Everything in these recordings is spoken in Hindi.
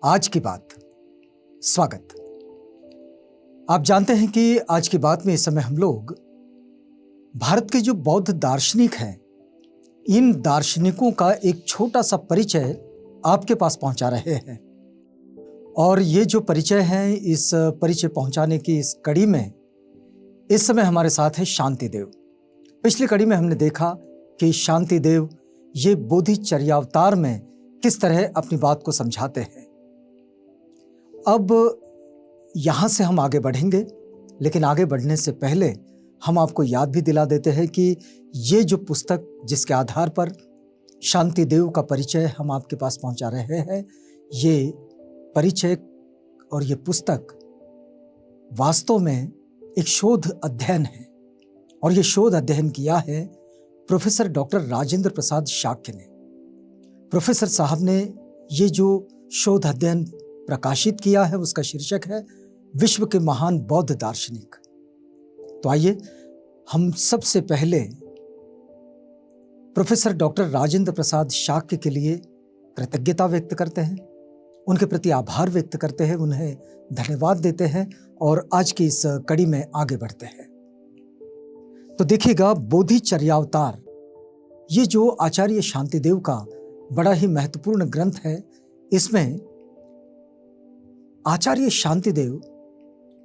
आज की बात। स्वागत। आप जानते हैं कि आज की बात में इस समय हम लोग भारत के जो बौद्ध दार्शनिक हैं, इन दार्शनिकों का एक छोटा सा परिचय आपके पास पहुंचा रहे हैं। और ये जो परिचय है, इस परिचय पहुंचाने की इस कड़ी में इस समय हमारे साथ है शांतिदेव। पिछली कड़ी में हमने देखा कि शांतिदेव ये बोधिचर्यावतार में किस तरह अपनी बात को समझाते हैं। अब यहां से हम आगे बढ़ेंगे, लेकिन आगे बढ़ने से पहले हम आपको याद भी दिला देते हैं कि ये जो पुस्तक जिसके आधार पर शांतिदेव का परिचय हम आपके पास पहुंचा रहे हैं, ये परिचय और ये पुस्तक वास्तव में एक शोध अध्ययन है। और ये शोध अध्ययन किया है प्रोफेसर डॉक्टर राजेंद्र प्रसाद शाक्य ने। प्रोफेसर साहब ने ये जो शोध अध्ययन प्रकाशित किया है, उसका शीर्षक है विश्व के महान बौद्ध दार्शनिक। तो आइए हम सबसे पहले प्रोफेसर डॉक्टर राजेंद्र प्रसाद शाक्य के लिए कृतज्ञता व्यक्त करते हैं, उनके प्रति आभार व्यक्त करते हैं, उन्हें धन्यवाद देते हैं और आज की इस कड़ी में आगे बढ़ते हैं। तो देखिएगा, बोधिचर्यावतार ये जो आचार्य शांतिदेव का बड़ा ही महत्वपूर्ण ग्रंथ है, इसमें आचार्य शांतिदेव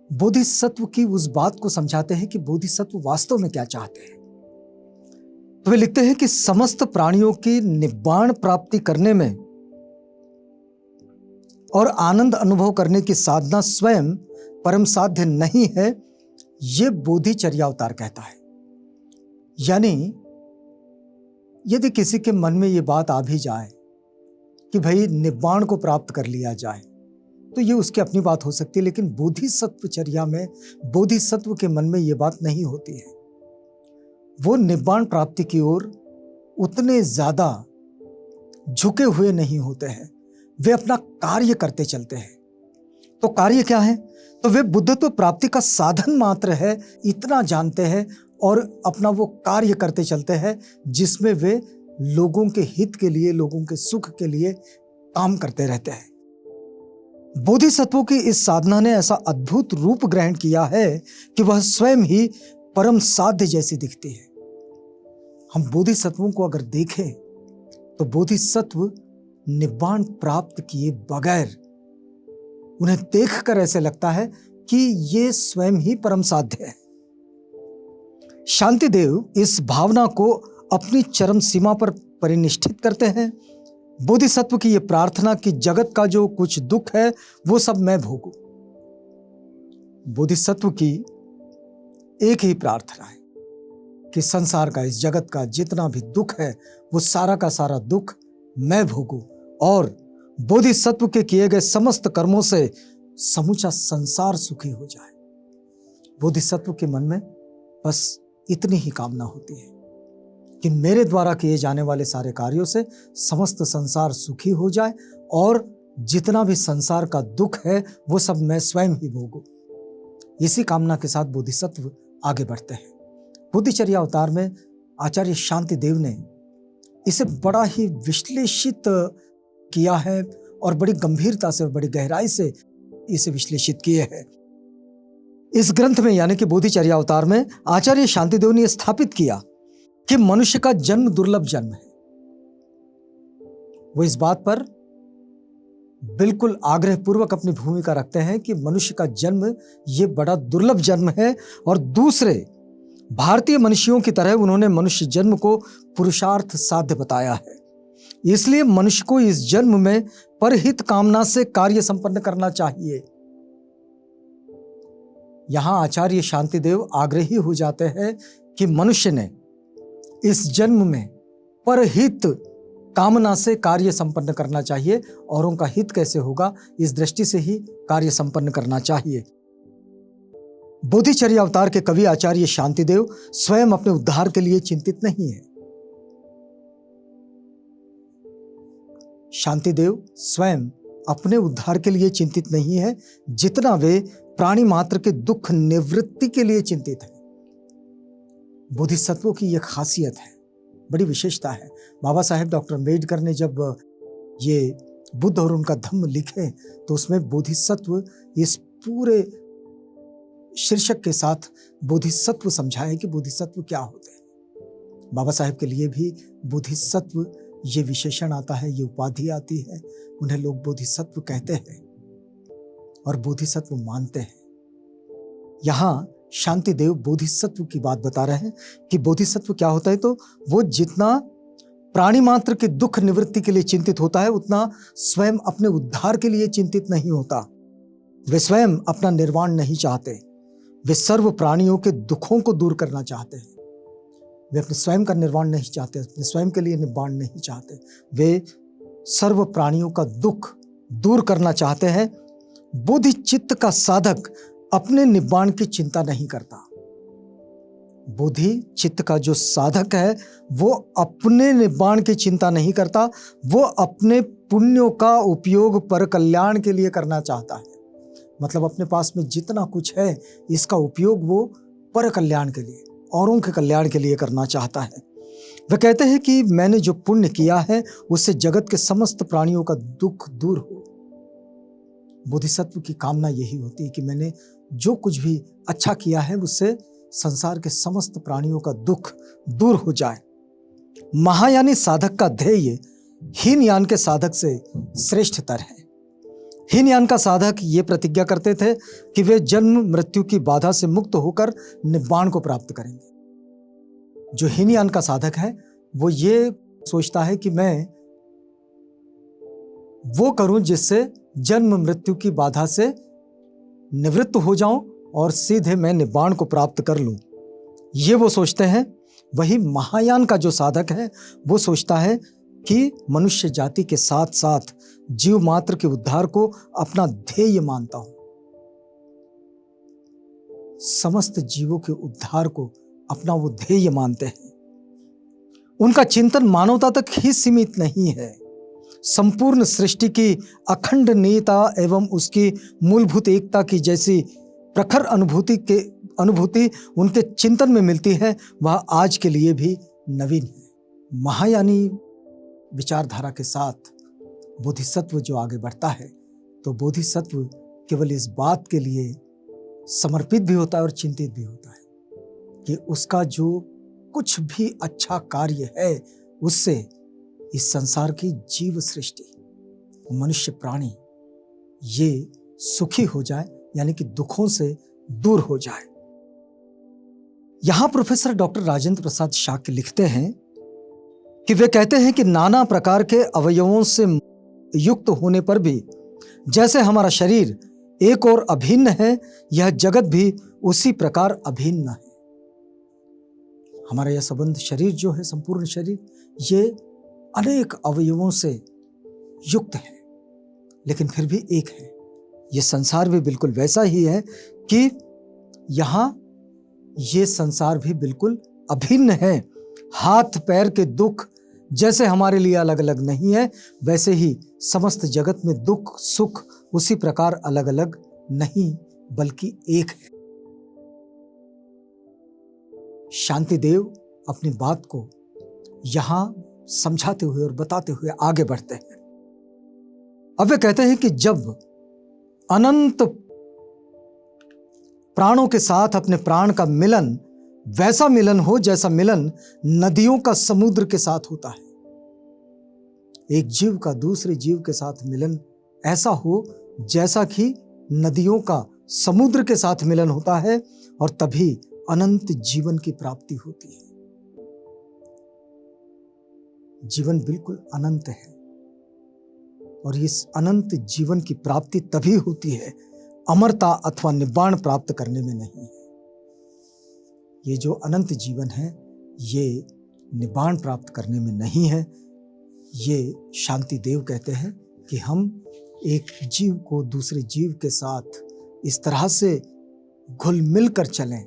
बोधिसत्व की उस बात को समझाते हैं कि बोधिसत्व वास्तव में क्या चाहते हैं। तो वे लिखते हैं कि समस्त प्राणियों की निब्बाण प्राप्ति करने में और आनंद अनुभव करने की साधना स्वयं परम साध्य नहीं है, यह बोधिचर्यावतार कहता है। यानी यदि किसी के मन में यह बात आ भी जाए कि भाई निब्बाण को प्राप्त कर लिया जाए, तो ये उसकी अपनी बात हो सकती है, लेकिन बोधिसत्वचर्या में बोधिसत्व के मन में ये बात नहीं होती है। वो निब्बाण प्राप्ति की ओर उतने ज्यादा झुके हुए नहीं होते हैं, वे अपना कार्य करते चलते हैं। तो कार्य क्या है? तो वे बुद्धत्व प्राप्ति का साधन मात्र है, इतना जानते हैं और अपना वो कार्य करते चलते हैं जिसमें वे लोगों के हित के लिए, लोगों के सुख के लिए काम करते रहते हैं। बोधिसत्वों की इस साधना ने ऐसा अद्भुत रूप ग्रहण किया है कि वह स्वयं ही परम साध्य जैसी दिखती है। हम बोधिसत्वों को अगर देखें तो बोधिसत्व निब्बाण प्राप्त किए बगैर, उन्हें देखकर ऐसे लगता है कि ये स्वयं ही परम साध्य है। शांतिदेव इस भावना को अपनी चरम सीमा पर परिनिष्ठित करते हैं। बोधिसत्व की यह प्रार्थना कि जगत का जो कुछ दुख है वो सब मैं भोगूं। बोधिसत्व की एक ही प्रार्थना है कि संसार का, इस जगत का जितना भी दुख है वो सारा का सारा दुख मैं भोगूं और बोधिसत्व के किए गए समस्त कर्मों से समूचा संसार सुखी हो जाए। बोधिसत्व के मन में बस इतनी ही कामना होती है कि मेरे द्वारा किए जाने वाले सारे कार्यों से समस्त संसार सुखी हो जाए और जितना भी संसार का दुख है वो सब मैं स्वयं ही भोगूं। इसी कामना के साथ बोधिसत्व आगे बढ़ते हैं। बोधिचर्यावतार में आचार्य शांतिदेव ने इसे बड़ा ही विश्लेषित किया है और बड़ी गंभीरता से और बड़ी गहराई से इसे विश्लेषित किए हैं। इस ग्रंथ में यानी कि बोधिचर्यावतार में आचार्य शांतिदेव ने स्थापित किया कि मनुष्य का जन्म दुर्लभ जन्म है। वो इस बात पर बिल्कुल आग्रहपूर्वक अपनी भूमिका रखते हैं कि मनुष्य का जन्म ये बड़ा दुर्लभ जन्म है और दूसरे भारतीय मनुष्यों की तरह उन्होंने मनुष्य जन्म को पुरुषार्थ साध्य बताया है। इसलिए मनुष्य को इस जन्म में परहित कामना से कार्य संपन्न करना चाहिए। यहां आचार्य शांतिदेव आग्रही हो जाते हैं कि मनुष्य ने इस जन्म में परहित कामना से कार्य संपन्न करना चाहिए। औरों का हित कैसे होगा, इस दृष्टि से ही कार्य संपन्न करना चाहिए। बोधिचर्यावतार के कवि आचार्य शांतिदेव स्वयं अपने उद्धार के लिए चिंतित नहीं है। शांतिदेव स्वयं अपने उद्धार के लिए चिंतित नहीं है जितना वे प्राणी मात्र के दुख निवृत्ति के लिए चिंतित है। बोधिसत्वों की यह खासियत है, बड़ी विशेषता है। बाबा साहेब डॉक्टर अम्बेडकर ने जब ये बुद्ध और उनका धम्म लिखे तो उसमें बोधिसत्व इस पूरे शीर्षक के साथ बोधिसत्व समझाए कि बोधिसत्व क्या होते हैं। बाबा साहेब के लिए भी बोधिसत्व ये विशेषण आता है, ये उपाधि आती है, उन्हें लोग बोधिसत्व कहते हैं और बोधिसत्व मानते हैं। यहाँ शांति देव बोधिसत्व की बात बता रहे हैं कि बोधिसत्व क्या होता है। तो वो जितना प्राणी मात्र के दुख निवृत्ति के लिए चिंतित होता है, उतना स्वयं अपने उद्धार के लिए चिंतित नहीं होता। वे स्वयं अपना निर्वाण नहीं चाहते, वे सर्व प्राणियों के दुखों को दूर करना चाहते हैं। वे अपने स्वयं का निर्वाण नहीं चाहते, अपने स्वयं के लिए निर्वाण नहीं चाहते, वे सर्व प्राणियों का दुख दूर करना चाहते हैं। बोधि चित्त का साधक अपने निब्बाण की चिंता नहीं करता। बोधि चित्त का जो साधक है वो अपने निब्बाण की चिंता नहीं करता, वो अपने पुण्यों का उपयोग पर कल्याण के लिए करना चाहता है। मतलब अपने पास में जितना कुछ है इसका उपयोग वो पर कल्याण के लिए, औरों के कल्याण के लिए करना चाहता है। वे कहते हैं कि मैंने जो पुण्य किया है उससे जगत के समस्त प्राणियों का दुख दूर हो। बोधिसत्व की कामना यही होती है कि मैंने जो कुछ भी अच्छा किया है उससे संसार के समस्त प्राणियों का दुख दूर हो जाए। महायानी साधक का ध्येय हीनयान के साधक से श्रेष्ठतर है। हीनयान का साधक ये प्रतिज्ञा करते थे कि वे जन्म मृत्यु की बाधा से मुक्त होकर निब्बाण को प्राप्त करेंगे। जो हीनयान का साधक है वो ये सोचता है कि मैं वो करूं जिससे जन्म मृत्यु की बाधा से निवृत्त हो जाऊं और सीधे मैं निब्बाण को प्राप्त कर लूं, ये वो सोचते हैं। वही महायान का जो साधक है वो सोचता है कि मनुष्य जाति के साथ साथ जीव मात्र के उद्धार को अपना ध्येय मानता हूं, समस्त जीवों के उद्धार को अपना वो ध्येय मानते हैं। उनका चिंतन मानवता तक ही सीमित नहीं है, संपूर्ण सृष्टि की अखंड नियता एवं उसकी मूलभूत एकता की जैसी प्रखर अनुभूति उनके चिंतन में मिलती है, वह आज के लिए भी नवीन है। महायानी विचारधारा के साथ बोधिसत्व जो आगे बढ़ता है तो बोधिसत्व केवल इस बात के लिए समर्पित भी होता है और चिंतित भी होता है कि उसका जो कुछ भी अच्छा कार्य है उससे इस संसार की जीव सृष्टि, मनुष्य प्राणी ये सुखी हो जाए, यानी कि दुखों से दूर हो जाए। यहां प्रोफेसर डॉक्टर राजेंद्र प्रसाद शाक्य लिखते हैं कि वे कहते हैं कि नाना प्रकार के अवयवों से युक्त होने पर भी जैसे हमारा शरीर एक और अभिन्न है, यह जगत भी उसी प्रकार अभिन्न है। हमारा यह संबंध शरीर जो है, संपूर्ण शरीर, ये अनेक अवयवों से युक्त है लेकिन फिर भी एक है। ये संसार भी बिल्कुल वैसा ही है कि यहाँ ये संसार भी बिल्कुल अभिन्न है। हाथ पैर के दुख जैसे हमारे लिए अलग अलग नहीं है, वैसे ही समस्त जगत में दुख सुख उसी प्रकार अलग अलग नहीं बल्कि एक है। शांति देव अपनी बात को यहां समझाते हुए और बताते हुए आगे बढ़ते हैं। अब वे कहते हैं कि जब अनंत प्राणों के साथ अपने प्राण का मिलन वैसा मिलन हो जैसा मिलन नदियों का समुद्र के साथ होता है, एक जीव का दूसरे जीव के साथ मिलन ऐसा हो जैसा कि नदियों का समुद्र के साथ मिलन होता है, और तभी अनंत जीवन की प्राप्ति होती है। जीवन बिल्कुल अनंत है और इस अनंत जीवन की प्राप्ति तभी होती है, अमरता अथवा निब्बाण प्राप्त करने में नहीं है। ये जो अनंत जीवन है ये निब्बाण प्राप्त करने में नहीं है। ये शांति देव कहते हैं कि हम एक जीव को दूसरे जीव के साथ इस तरह से घुल मिल कर चलें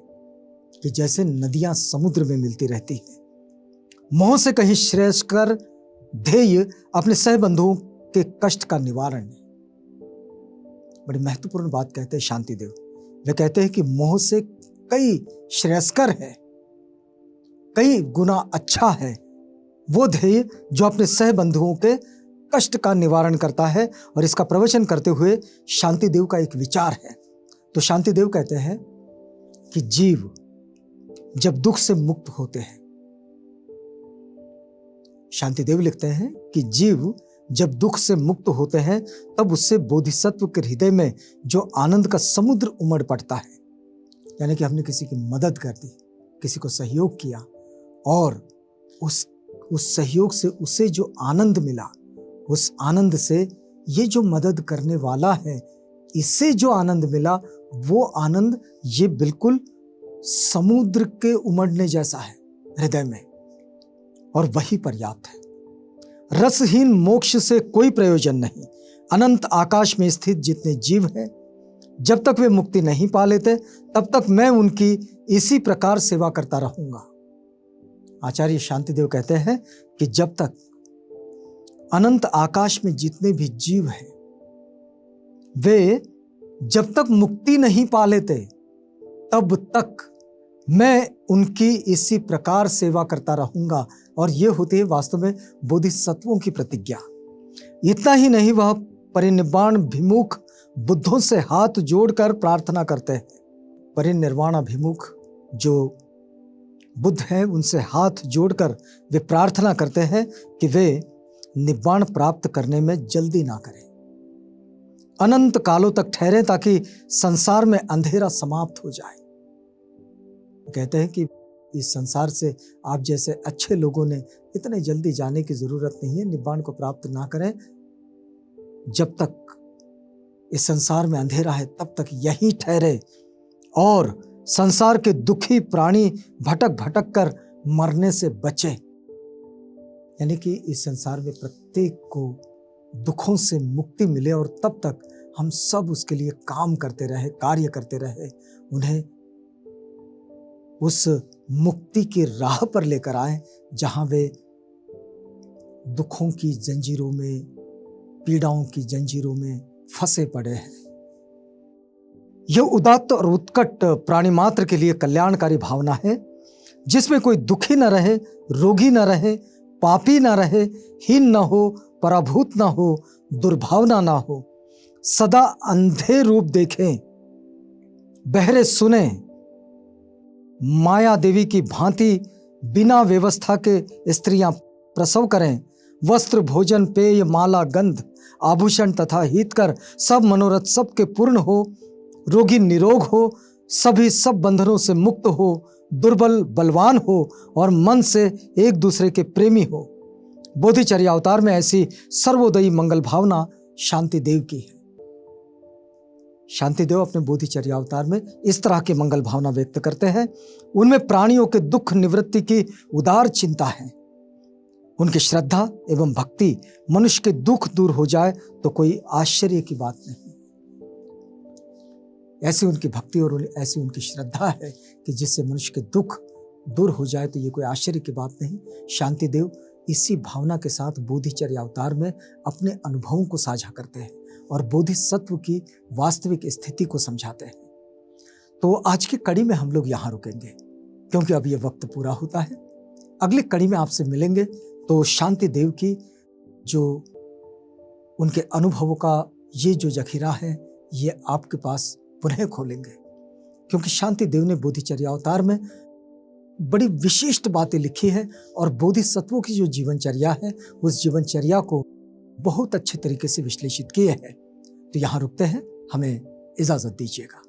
कि जैसे नदियां समुद्र में मिलती रहती हैं। मोह से कहीं श्रेष्ठकर ध्येय अपने सहबंधुओं के कष्ट का निवारण है। बड़ी महत्वपूर्ण बात कहते हैं शांति देव। वे कहते हैं कि मोह से कई श्रेयस्कर है, कई गुना अच्छा है वो ध्येय जो अपने सहबंधुओं के कष्ट का निवारण करता है। और इसका प्रवचन करते हुए शांतिदेव का एक विचार है। तो शांतिदेव कहते हैं कि जीव जब दुख से मुक्त होते हैं, शांतिदेव लिखते हैं कि जीव जब दुख से मुक्त होते हैं तब उससे बोधिसत्व के हृदय में जो आनंद का समुद्र उमड़ पड़ता है। यानी कि हमने किसी की मदद कर दी, किसी को सहयोग किया और उस सहयोग से उसे जो आनंद मिला, उस आनंद से ये जो मदद करने वाला है इसे जो आनंद मिला, वो आनंद ये बिल्कुल समुद्र के उमड़ने जैसा है हृदय में, और वही पर्याप्त है। रसहीन मोक्ष से कोई प्रयोजन नहीं। अनंत आकाश में स्थित जितने जीव हैं, जब तक वे मुक्ति नहीं पा लेते तब तक मैं उनकी इसी प्रकार सेवा करता रहूंगा। आचार्य शांतिदेव कहते हैं कि जब तक अनंत आकाश में जितने भी जीव हैं, वे जब तक मुक्ति नहीं पा लेते तब तक मैं उनकी इसी प्रकार सेवा करता रहूंगा। और ये होती है वास्तव में बोधिसत्वों की प्रतिज्ञा। इतना ही नहीं, वह परिनिर्वाण अभिमुख बुद्धों से हाथ जोड़कर प्रार्थना करते हैं। परिनिर्वाण अभिमुख जो बुद्ध हैं उनसे हाथ जोड़कर वे प्रार्थना करते हैं कि वे निब्बाण प्राप्त करने में जल्दी ना करें, अनंत कालों तक ठहरे ताकि संसार में अंधेरा समाप्त हो जाए। कहते हैं कि इस संसार से आप जैसे अच्छे लोगों ने इतने जल्दी जाने की जरूरत नहीं है, निब्बाण को प्राप्त ना करें। जब तक इस संसार में अंधेरा है तब तक यहीं ठहरे और संसार के दुखी प्राणी भटक भटक कर मरने से बचे। यानी कि इस संसार में प्रत्येक को दुखों से मुक्ति मिले और तब तक हम सब उसके लिए काम करते रहे, कार्य करते रहे, उन्हें उस मुक्ति की राह पर लेकर आए जहां वे दुखों की जंजीरों में, पीड़ाओं की जंजीरों में फंसे पड़े हैं। यह उदात्त और उत्कट प्राणी मात्र के लिए कल्याणकारी भावना है, जिसमें कोई दुखी न रहे, रोगी न रहे, पापी न रहे, हीन न हो, पराभूत न हो, दुर्भावना न हो, सदा अंधे रूप देखें, बहरे सुने, माया देवी की भांति बिना व्यवस्था के स्त्रियां प्रसव करें, वस्त्र भोजन पेय माला गंध आभूषण तथा हितकर सब मनोरथ सबके पूर्ण हो, रोगी निरोग हो, सभी सब बंधनों से मुक्त हो, दुर्बल बलवान हो और मन से एक दूसरे के प्रेमी हो। बोधिचर्या अवतार में ऐसी सर्वोदयी मंगल भावना शांतिदेव की है। शांतिदेव अपने बोधिचर्या अवतार में इस तरह की मंगल भावना व्यक्त करते हैं। उनमें प्राणियों के दुख निवृत्ति की उदार चिंता है। उनकी श्रद्धा एवं भक्ति मनुष्य के दुख दूर हो जाए तो कोई आश्चर्य की बात नहीं। ऐसी उनकी भक्ति और ऐसी उनकी श्रद्धा है कि जिससे मनुष्य के दुख दूर हो जाए तो ये कोई आश्चर्य की बात नहीं। शांतिदेव इसी भावना के साथ बोधिचर्या अवतार में अपने अनुभवों को साझा करते हैं और बोधिसत्व की वास्तविक स्थिति को समझाते हैं। तो आज की कड़ी में हम लोग यहाँ रुकेंगे क्योंकि अब ये वक्त पूरा होता है। अगली कड़ी में आपसे मिलेंगे तो शांतिदेव की जो उनके अनुभवों का ये जो जखीरा है ये आपके पास पुनः खोलेंगे, क्योंकि शांतिदेव ने बोधिचर्या अवतार में बड़ी विशिष्ट बातें लिखी है और बोधिसत्वों की जो जीवनचर्या है उस जीवनचर्या को बहुत अच्छे तरीके से विश्लेषित किए हैं। तो यहाँ रुकते हैं, हमें इजाजत दीजिएगा।